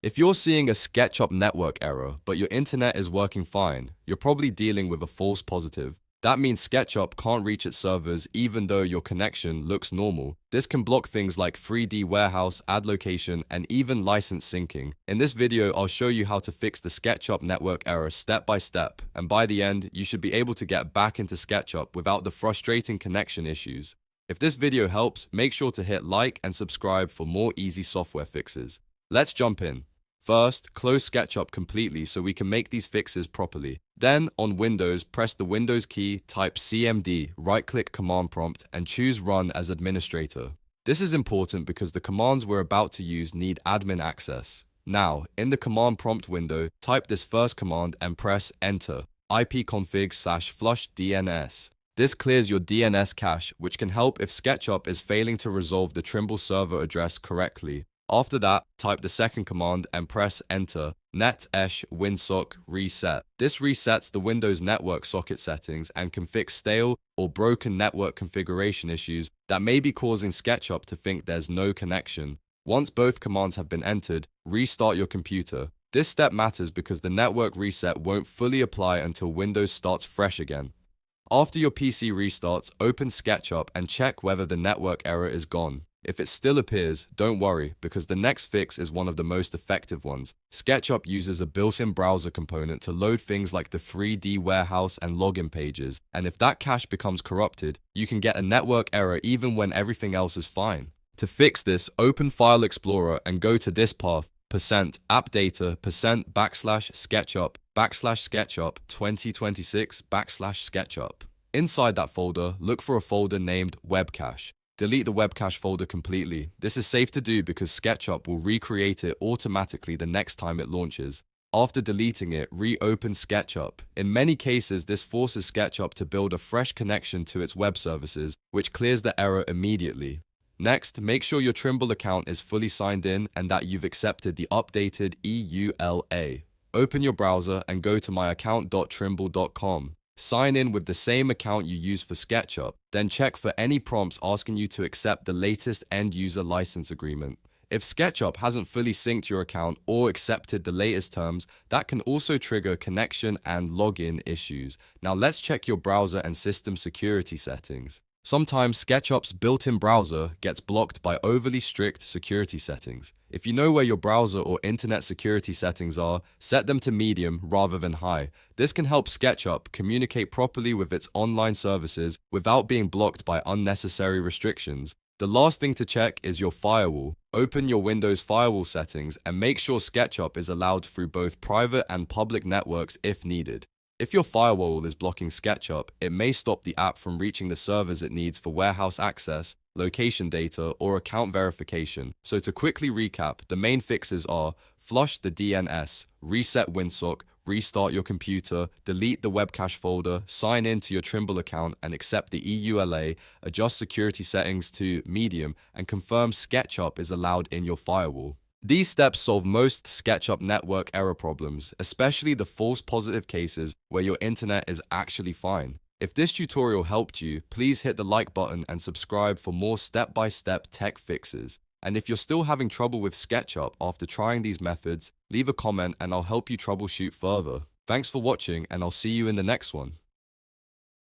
If you're seeing a SketchUp network error, but your internet is working fine, you're probably dealing with a false positive. That means SketchUp can't reach its servers even though your connection looks normal. This can block things like 3D warehouse, ad location, and even license syncing. In this video, I'll show you how to fix the SketchUp network error step by step, and by the end, you should be able to get back into SketchUp without the frustrating connection issues. If this video helps, make sure to hit like and subscribe for more easy software fixes. Let's jump in. First, close SketchUp completely so we can make these fixes properly. Then, on Windows, press the Windows key, type CMD, right-click Command Prompt, and choose Run as administrator. This is important because the commands we're about to use need admin access. Now, in the Command Prompt window, type this first command and press Enter, ipconfig/flush DNS. This clears your DNS cache, which can help if SketchUp is failing to resolve the Trimble server address correctly. After that, type the second command and press Enter, Winsock reset. This resets the Windows network socket settings and can fix stale or broken network configuration issues that may be causing SketchUp to think there's no connection. Once both commands have been entered, restart your computer. This step matters because the network reset won't fully apply until Windows starts fresh again. After your PC restarts, open SketchUp and check whether the network error is gone. If it still appears, don't worry, because the next fix is one of the most effective ones. SketchUp uses a built-in browser component to load things like the 3D warehouse and login pages, and if that cache becomes corrupted, you can get a network error even when everything else is fine. To fix this, open File Explorer and go to this path, %appdata %/SketchUp /SketchUp 2026 /SketchUp. Inside that folder, look for a folder named WebCache. Delete the WebCache folder completely. This is safe to do because SketchUp will recreate it automatically the next time it launches. After deleting it, reopen SketchUp. In many cases, this forces SketchUp to build a fresh connection to its web services, which clears the error immediately. Next, make sure your Trimble account is fully signed in and that you've accepted the updated EULA. Open your browser and go to myaccount.trimble.com. Sign in with the same account you use for SketchUp, then check for any prompts asking you to accept the latest end-user license agreement. If SketchUp hasn't fully synced your account or accepted the latest terms, that can also trigger connection and login issues. Now let's check your browser and system security settings. Sometimes SketchUp's built-in browser gets blocked by overly strict security settings. If you know where your browser or internet security settings are, set them to medium rather than high. This can help SketchUp communicate properly with its online services without being blocked by unnecessary restrictions. The last thing to check is your firewall. Open your Windows firewall settings and make sure SketchUp is allowed through both private and public networks if needed. If your firewall is blocking SketchUp, it may stop the app from reaching the servers it needs for warehouse access, location data, or account verification. So to quickly recap, the main fixes are flush the DNS, reset Winsock, restart your computer, delete the WebCache folder, sign in to your Trimble account and accept the EULA, adjust security settings to medium, and confirm SketchUp is allowed in your firewall. These steps solve most SketchUp network error problems, especially the false positive cases where your internet is actually fine. If this tutorial helped you, please hit the like button and subscribe for more step-by-step tech fixes. And if you're still having trouble with SketchUp after trying these methods, leave a comment and I'll help you troubleshoot further. Thanks for watching and I'll see you in the next one.